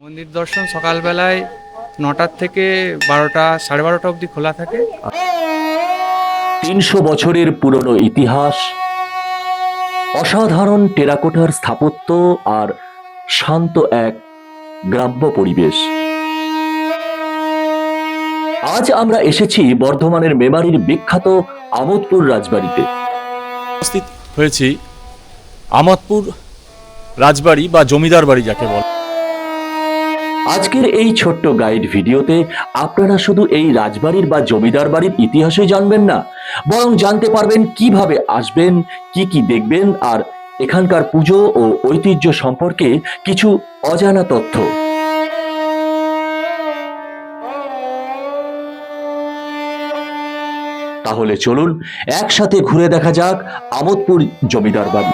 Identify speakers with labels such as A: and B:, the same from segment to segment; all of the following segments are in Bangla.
A: মন্দির দর্শন সকালবেলায় ৯টার থেকে ১২টা, সাড়ে ১২টা অবধি খোলা থাকে।
B: ৩০০ বছরের পুরনো ইতিহাস, অসাধারণ টেরাকোটার স্থাপত্য আর শান্ত এক গ্রাম্য পরিবেশ। আজ আমরা এসেছি বর্ধমানের মেমারির বিখ্যাত আমোদপুর রাজবাড়িতে।
C: উপস্থিত হয়েছি আমোদপুর রাজবাড়ি বা জমিদার বাড়ি যাকে বলে।
B: আজকের এই ছোট্ট গাইড ভিডিওতে আপনারা শুধু এই রাজবাড়ির বা জমিদার বাড়ির ইতিহাসে জানবেন না, বরং জানতে পারবেন কিভাবে আসবেন, কি কি দেখবেন আর এখানকার পুজো ও ঐতিহ্য সম্পর্কে কিছু অজানা তথ্য। তাহলে চলুন একসাথে ঘুরে দেখা যাক আমোদপুর জমিদার বাড়ি।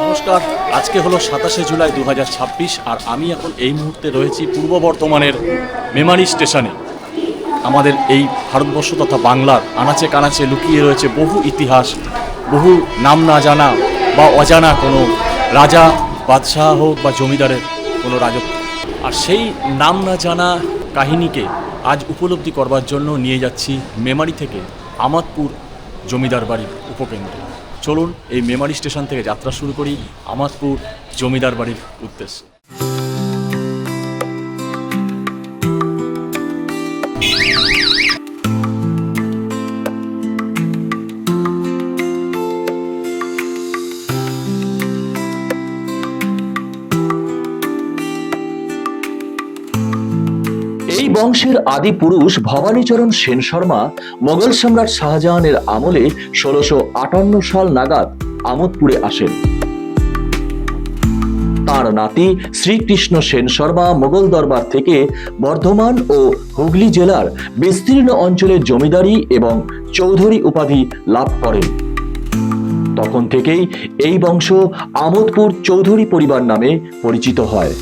C: নমস্কার, আজকে হলো ২৭শে জুলাই ২০২৬ আর আমি এখন এই মুহূর্তে রয়েছি পূর্ব বর্ধমানের মেমারি স্টেশনে। আমাদের এই ভারতবর্ষ তথা বাংলার আনাচে কানাচে লুকিয়ে রয়েছে বহু ইতিহাস, বহু নাম না জানা বা অজানা কোনো রাজা, বাদশাহ হোক বা জমিদারের কোনো রাজত্ব। আর সেই নাম না জানা কাহিনীকে আজ উপলব্ধি করবার জন্য নিয়ে যাচ্ছি মেমারি থেকে আমোদপুর জমিদার বাড়ির উপকেন্দ্রে। চলুন এই মেমারি স্টেশন থেকে যাত্রা শুরু করি আমোদপুর জমিদার বাড়ির উদ্দেশ্যে।
B: এই বংশের আদি পুরুষ ভবানীচরণ সেন শর্মা মোগল সম্রাট শাহজাহানের আমলে ১৬৫৮ সাল নাগাদ আমোদপুরে আসেন। তার নাতি শ্রীকৃষ্ণ সেন শর্মা মোগল দরবার থেকে বর্ধমান ও হুগলি জেলার বিস্তীর্ণ অঞ্চলের জমিদারি এবং চৌধুরী উপাধি লাভ করেন। তখন থেকেই এই বংশ আমোদপুর চৌধুরী পরিবার নামে পরিচিত হয়।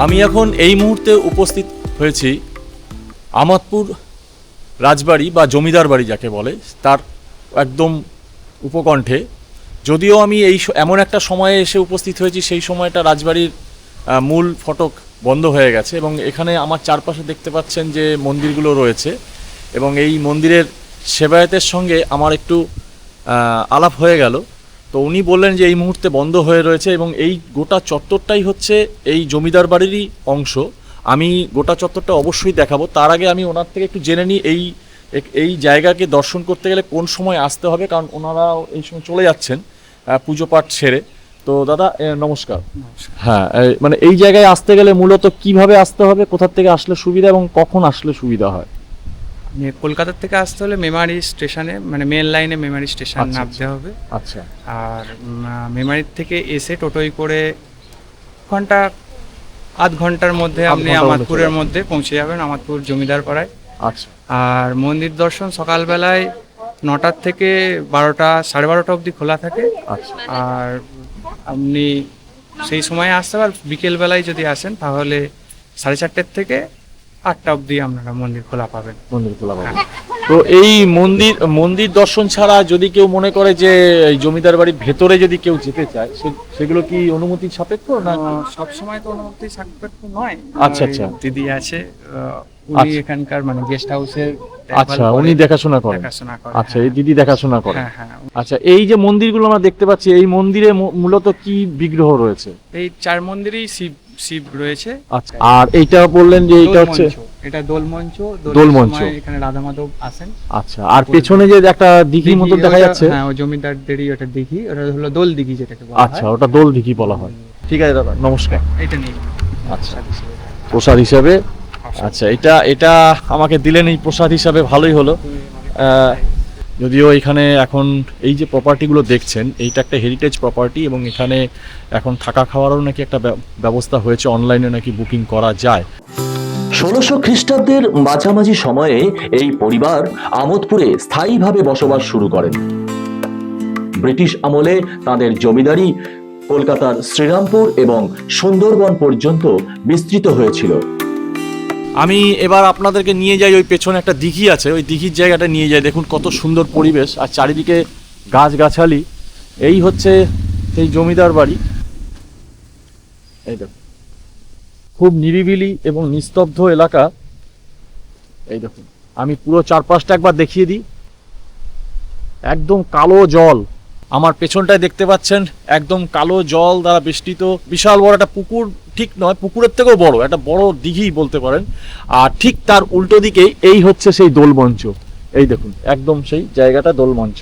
C: আমি এখন এই মুহূর্তে উপস্থিত হয়েছি আমোদপুর রাজবাড়ি বা জমিদার বাড়ি যাকে বলে তার একদম উপকণ্ঠে। যদিও আমি এমন একটা সময়ে এসে উপস্থিত হয়েছি সেই সময়টা রাজবাড়ির মূল ফটক বন্ধ হয়ে গেছে এবং এখানে আমার চারপাশে দেখতে পাচ্ছেন যে মন্দিরগুলো রয়েছে এবং এই মন্দিরের সেবায়েতের সঙ্গে আমার একটু আলাপ হয়ে গেল। তো উনি বললেন যে এই মুহূর্তে বন্ধ হয়ে রয়েছে এবং এই গোটা চত্বরটাই হচ্ছে এই জমিদার বাড়িরই অংশ। আমি গোটা চত্বরটা অবশ্যই দেখাবো। তার আগে আমি ওনার থেকে একটু জেনে নিই এই জায়গাকে দর্শন করতে গেলে কোন সময় আসতে হবে, কারণ ওনারা এই সময় চলে যাচ্ছেন পুজো পাঠ সেরে। তো দাদা নমস্কার। হ্যাঁ, মানে এই জায়গায় আসতে গেলে মূলত কিভাবে আসতে হবে, কোথা থেকে আসলে সুবিধা এবং কখন আসলে সুবিধা হয়?
A: কলকাতা থেকে আসতে হলে মেমারি স্টেশনে, মানে মেন লাইনে মেমারি স্টেশন
C: আচ্ছা,
A: নামতে হবে।
C: আচ্ছা।
A: আর মেমারির থেকে এসে টোটোয় করে আধ ঘন্টার মধ্যে আপনি আমোদপুরের মধ্যে পৌঁছে যাবেন, আমোদপুর জমিদার পাড়ায়।
C: আচ্ছা।
A: আর মন্দির দর্শন সকালবেলায় ৯টার থেকে ১২টা, সাড়ে ১২টা অবধি খোলা থাকে।
C: আচ্ছা।
A: আর আপনি সেই সময় আসতে পারেন। বিকেলবেলায় যদি আসেন তাহলে 4:30 থেকে 8টা অবধি আপনারা মন্দির খোলা পাবেন।
C: মন্দির খোলা পাবেন। তো এই মন্দির দর্শন ছাড়া যদি কেউ মনে করে যে এই জমিদার বাড়ির ভেতরে যদি কেউ যেতে চায় সেগুলো কি অনুমতি সাপেক্ষ না?
A: সব সময় তো অনুমতি সাপেক্ষ নয়।
C: আচ্ছা আচ্ছা।
A: দিদি আছে, উনি
C: আচ্ছা।
A: এখানকার মানে গেস্ট হাউসের
C: আচ্ছা, উনি দেখাশোনা করেন। আচ্ছা, এই দিদি দেখাশোনা করেন।
A: হ্যাঁ হ্যাঁ।
C: আচ্ছা, এই যে মন্দিরগুলো আমরা দেখতে পাচ্ছি, এই মন্দিরে মূলত কি বিগ্রহ রয়েছে?
A: এই 4 মন্দিরেই শিব রয়েছে।
C: আচ্ছা, আর এইটা বললেন যে এটা হচ্ছে
A: এটা দোলমঞ্চ।
C: দোলমঞ্চ।
A: এখানে রাধা মাধব আসেন।
C: আচ্ছা, আর পেছনে যে একটা দিঘির মতো দেখা যাচ্ছে,
A: হ্যাঁ, ওই জমিদারদেরই ওটা দিঘি, ওটা হলো দোল দিঘি যেটাকে বলা হয়।
C: আচ্ছা, ওটা দোল দিঘি বলা হয়। ঠিক আছে দাদা, নমস্কার।
A: এটা নিয়ে
C: আচ্ছা, প্রসাদ হিসাবে। আচ্ছা, এটা আমাকে দিলেন এই প্রসাদ হিসাবে, ভালোই হলো। যদিও এখানে এখন এই যে প্রপার্টিগুলো দেখছেন এইটা একটা হেরিটেজ প্রপার্টি এবং এখানে এখন থাকা খাওয়ারও নাকি একটা ব্যবস্থা হয়েছে, অনলাইনে নাকি বুকিং করা যায়।
B: ১৬০০ খ্রিস্টাব্দের মাঝামাঝি সময়ে এই পরিবার আমোদপুরে স্থায়ীভাবে বসবাস শুরু করেন। ব্রিটিশ আমলে তাদের জমিদারি কলকাতার শ্রীরামপুর এবং সুন্দরবন পর্যন্ত বিস্তৃত হয়েছিল।
C: আমি এবার আপনাদেরকে নিয়ে যাই ওই পেছনে একটা দিঘি আছে, ওই দিঘির জায়গাটা নিয়ে যাই। দেখুন কত সুন্দর পরিবেশ আর চারিদিকে গাছগাছালি। এই হচ্ছে সেই জমিদার বাড়ি। এই দেখুন, খুব নিরিবিলি এবং নিস্তব্ধ এলাকা। এই দেখুন, আমি পুরো চারপাশটা একবার দেখিয়ে দিই। একদম কালো জল, আমার পেছনটায় দেখতে পাচ্ছেন একদম কালো জল দ্বারা বেষ্টিত বিশাল বড় একটা পুকুর, ঠিক নয় পুকুরের থেকেও বড় একটা বড় দিঘি বলতে পারেন। আর ঠিক তার উল্টো দিকেই এই হচ্ছে সেই দোলমঞ্চ। এই দেখুন, একদম সেই জায়গাটা দোলমঞ্চ,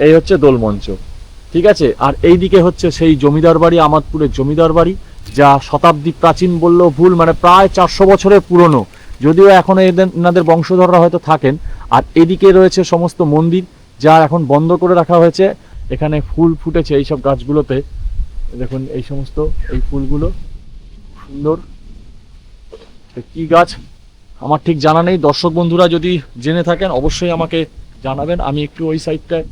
C: এই হচ্ছে দোলমঞ্চ, ঠিক আছে। আর এই দিকে হচ্ছে সেই জমিদার বাড়ি, আমাদপুরের জমিদার বাড়ি, যা শতাব্দী প্রাচীন বললেও ভুল, মানে প্রায় 400 বছরের পুরনো, যদিও এখন এনাদের বংশধররা হয়তো থাকেন। আর এদিকে রয়েছে সমস্ত মন্দির, যা এখন বন্ধ করে রাখা হয়েছে। এখানে ফুল ফুটেছে এইসব গাছগুলোতে, দেখুন এই সমস্ত এই ফুলগুলো সুন্দর। কি গাছ আমার ঠিক জানা নেই, দর্শক বন্ধুরা যদি জেনে থাকেন অবশ্যই আমাকে জানাবেন। আমি একটু ওই সাইডটায়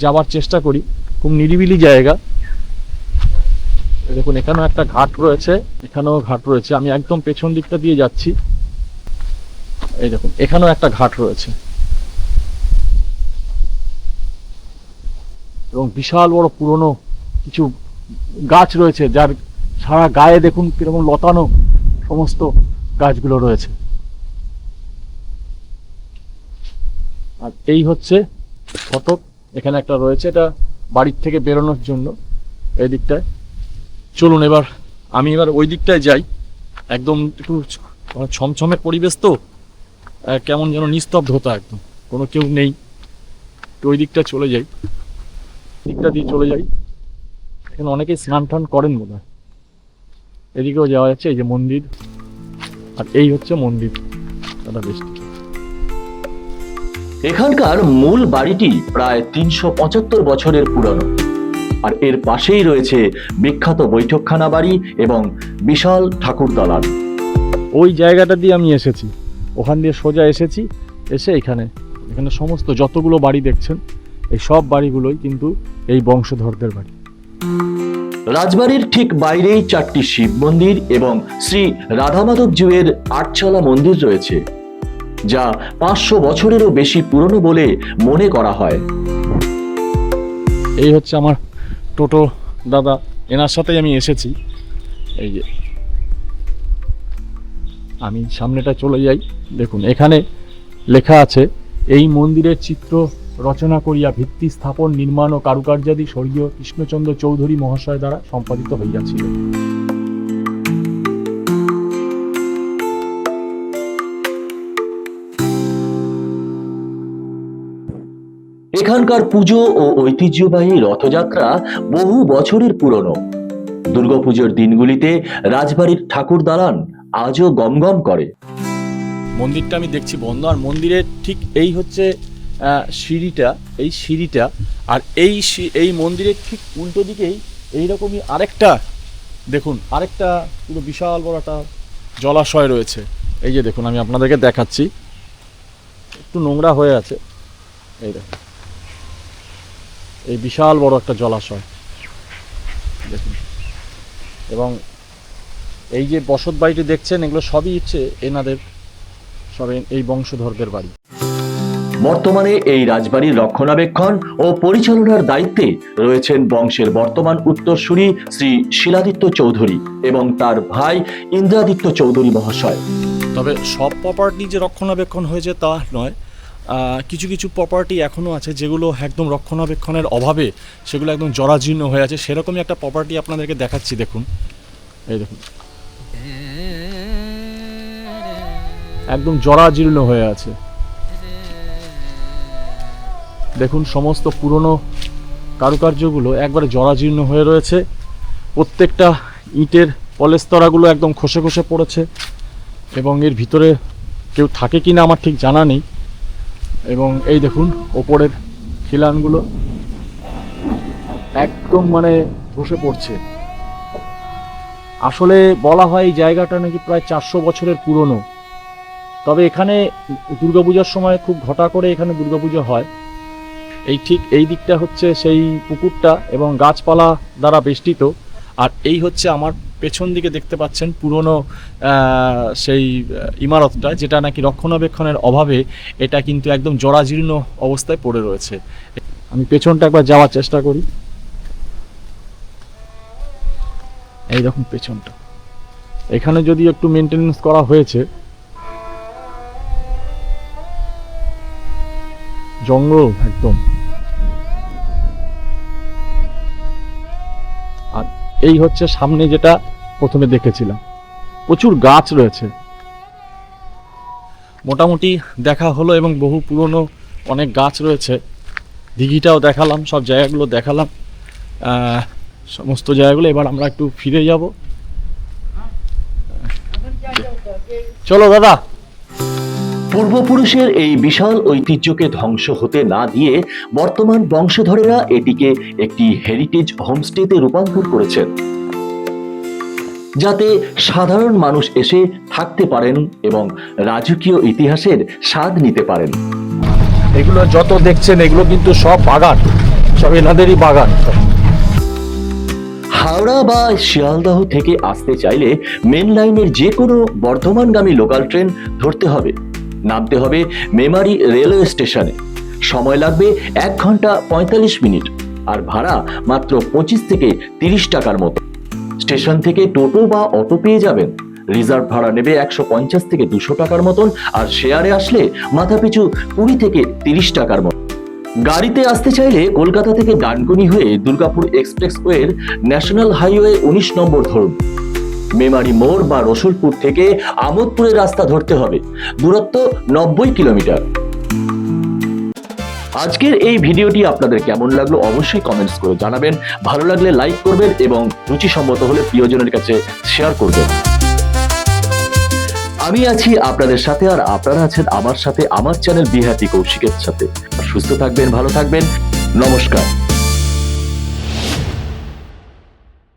C: যাবার চেষ্টা করি, খুব নিরিবিলি জায়গা। দেখুন এখানেও একটা ঘাট রয়েছে, এখানেও ঘাট রয়েছে। আমি একদম পেছন দিকটা দিয়ে যাচ্ছি। এই দেখুন এখানেও একটা ঘাট রয়েছে এবং বিশাল বড় পুরনো কিছু গাছ রয়েছে, যার সারা গায়ে দেখুন কিরকম লতানো সমস্ত গাছগুলো রয়েছে। আর এই হচ্ছে ফটক, এখানে একটা রয়েছে, এটা বাড়ির থেকে বেরোনোর জন্য এই দিকটায়। চলুন আমি এবার ওই দিকটায় যাই। একদম একটু ছমছমের পরিবেশ তো, কেমন যেন নিস্তব্ধতা, একদম কোনো কেউ নেই। তো ওই দিকটা চলে যাই, দিকটা দিয়ে চলে যাই। এখানে অনেকেই স্নান টান করেন বোধ হয়। এদিকেও যাওয়া যাচ্ছে, এই যে মন্দির, আর এই হচ্ছে মন্দির দাদা বেশি।
B: এখানকার মূল বাড়িটি প্রায় 375 বছরের পুরনো, আর এর পাশেই রয়েছে বিখ্যাত বৈঠকখানা বাড়ি এবং বিশাল ঠাকুর দালান।
C: ওই জায়গাটা দিয়ে আমি এসেছি, ওখান দিয়ে সোজা এসেছি, এসে এখানে সমস্ত যতগুলো বাড়ি দেখছেন এই সব বাড়িগুলোই কিন্তু এই বংশধরদের বাড়ি।
B: রাজবাড়ির ঠিক বাইরেই 4টি শিব মন্দির এবং শ্রী রাধামাধব জিউয়ের 8চালা মন্দির রয়েছে, যা 500 বছরেরও বেশি পুরনো বলে মনে করা হয়।
C: এই হচ্ছে আমার টোটো দাদা, এনার সাথেই আমি এসেছি। এই যে আমি সামনেটা চলে যাই, দেখুন এখানে লেখা আছে, এই মন্দিরের চিত্র রচনা করিয়া ভিত্তি স্থাপন নির্মাণ ও কারুকার্যাদি স্বর্গীয় কৃষ্ণচন্দ্র চৌধুরী মহাশয় দ্বারা সম্পাদিত হইয়াছিল।
B: এখানকার পুজো ও ঐতিহ্যবাহী রথযাত্রা বহু বছরের পুরনো। দুর্গাপুজোর দিনগুলিতে রাজবাড়ির ঠাকুর দালান আজও গমগম করে।
C: মন্দিরটা আমি দেখছি বন্ধ, আর মন্দিরের ঠিক এই হচ্ছে সিঁড়িটা, এই সিঁড়িটা। আর এই মন্দিরের ঠিক উল্টো দিকেই এইরকমই আরেকটা, দেখুন আরেকটা পুরো বিশাল বড় একটা জলাশয় রয়েছে। এই যে দেখুন আমি আপনাদেরকে দেখাচ্ছি, একটু নোংরা হয়ে আছে। এই দেখুন এই বিশাল বড় একটা জলাশয় দেখুন। এবং এই যে বসত বাড়িটি দেখছেন, এগুলো সবই হচ্ছে এনাদের, সব এই বংশধরদের বাড়ি।
B: বর্তমানে এই রাজবাড়ির রক্ষণাবেক্ষণ ও পরিচালনার দায়িত্বে রয়েছেন বংশের বর্তমান উত্তরসূরি শ্রী শিলাদিত্য চৌধুরী এবং তার ভাই ইন্দ্রাদিত্য চৌধুরী মহাশয়।
C: তবে সব প্রপার্টি যে রক্ষণাবেক্ষণ হয়েছে তা নয়, কিছু কিছু প্রপার্টি এখনও আছে যেগুলো একদম রক্ষণাবেক্ষণের অভাবে সেগুলো একদম জরাজীর্ণ হয়ে আছে। সেরকমই একটা প্রপার্টি আপনাদেরকে দেখাচ্ছি, দেখুন এই দেখুন একদম জরাজীর্ণ হয়ে আছে। দেখুন সমস্ত পুরনো কারুকার্যগুলো একবারে জরাজীর্ণ হয়ে রয়েছে। প্রত্যেকটা ইটের পলেস্তরাগুলো একদম খসে খসে পড়েছে এবং এর ভিতরে কেউ থাকে কি না আমার ঠিক জানা নেই। এবং এই দেখুন ওপরের খিলানগুলো একদম মানে ধসে পড়ছে। আসলে বলা হয় এই জায়গাটা নাকি প্রায় 400 বছরের পুরনো। তবে এখানে দুর্গাপূজার সময় খুব ঘটা করে এখানে দুর্গাপুজো হয়। এই ঠিক এই দিকটা হচ্ছে সেই পুকুরটা এবং গাছপালা দ্বারা বেষ্টিত। আর এই হচ্ছে আমার পেছন দিকে দেখতে পাচ্ছেন পুরনো সেই ইমারতটা, যেটা নাকি রক্ষণাবেক্ষণের অভাবে এটা কিন্তু একদম জরাজীর্ণ অবস্থায় পড়ে রয়েছে। আমি পেছনটা একবার যাওয়ার চেষ্টা করি। এই দেখুন পেছনটা, এখানে যদি একটু মেনটেনেন্স করা হয়েছে, জঙ্গল একদম। আর এই হচ্ছে সামনে যেটা প্রথমে দেখেছিলাম, প্রচুর গাছ রয়েছে। মোটামুটি দেখা হলো এবং বহু পুরনো অনেক গাছ রয়েছে। দিঘিটাও দেখালাম, সব জায়গাগুলো দেখালাম, সমস্ত জায়গাগুলো। এবার আমরা একটু ফিরে যাব। চলো দাদা।
B: পূর্বপুরুষের এই বিশাল ঐতিহ্যকে ধ্বংস হতে না দিয়ে বর্তমান বংশধরেরা এটিকে একটি হেরিটেজ হোমস্টেতে রূপান্তর করেছেন, যাতে সাধারণ মানুষ এসে থাকতে পারেন এবং রাজকীয় ইতিহাসের স্বাদ নিতে পারেন।
C: এগুলো যত দেখছেন এগুলো কিন্তু সব বাগান, সব এনাদেরই বাগান।
B: হাওড়া বা শিয়ালদহ থেকে আসতে চাইলে মেন লাইনের যে কোনো বর্ধমানগামী লোকাল ট্রেন ধরতে হবে। নামতে হবে মেমারি রেলওয়ে স্টেশনে। সময় লাগবে 1 ঘন্টা 45 মিনিট, আর ভাড়া মাত্র 25 থেকে 30 টাকার মতো। স্টেশন থেকে টোটো বা অটো পেয়ে যাবেন। রিজার্ভ ভাড়া নেবে 150 থেকে 200 টাকার মতন, আর শেয়ারে আসলে মাথাপিছু 20 থেকে 30 টাকার মতো। গাড়িতে আসতে চাইলে কলকাতা থেকে ডানকুনি হয়ে দুর্গাপুর এক্সপ্রেসওয়ের ন্যাশনাল হাইওয়ে 19 নম্বর ধরুন। মেমারি মোড় বা রসুলপুর থেকে আমোদপুরের রাস্তা ধরতে হবে। দূরত্ব 90 কিলোমিটার। আজকের এই ভিডিওটি আপনাদের কেমন লাগলো অবশ্যই কমেন্টস করে জানাবেন। ভালো লাগলে লাইক করবেন এবং রুচিসম্মত হলে প্রিয়জনের কাছে শেয়ার করবেন। আমি আছি আপনাদের সাথে, আর আপনারা আছেন আমার সাথে, আমার চ্যানেল বি হ্যাপি কৌশিকের সাথে। সুস্থ থাকবেন, ভালো থাকবেন, নমস্কার।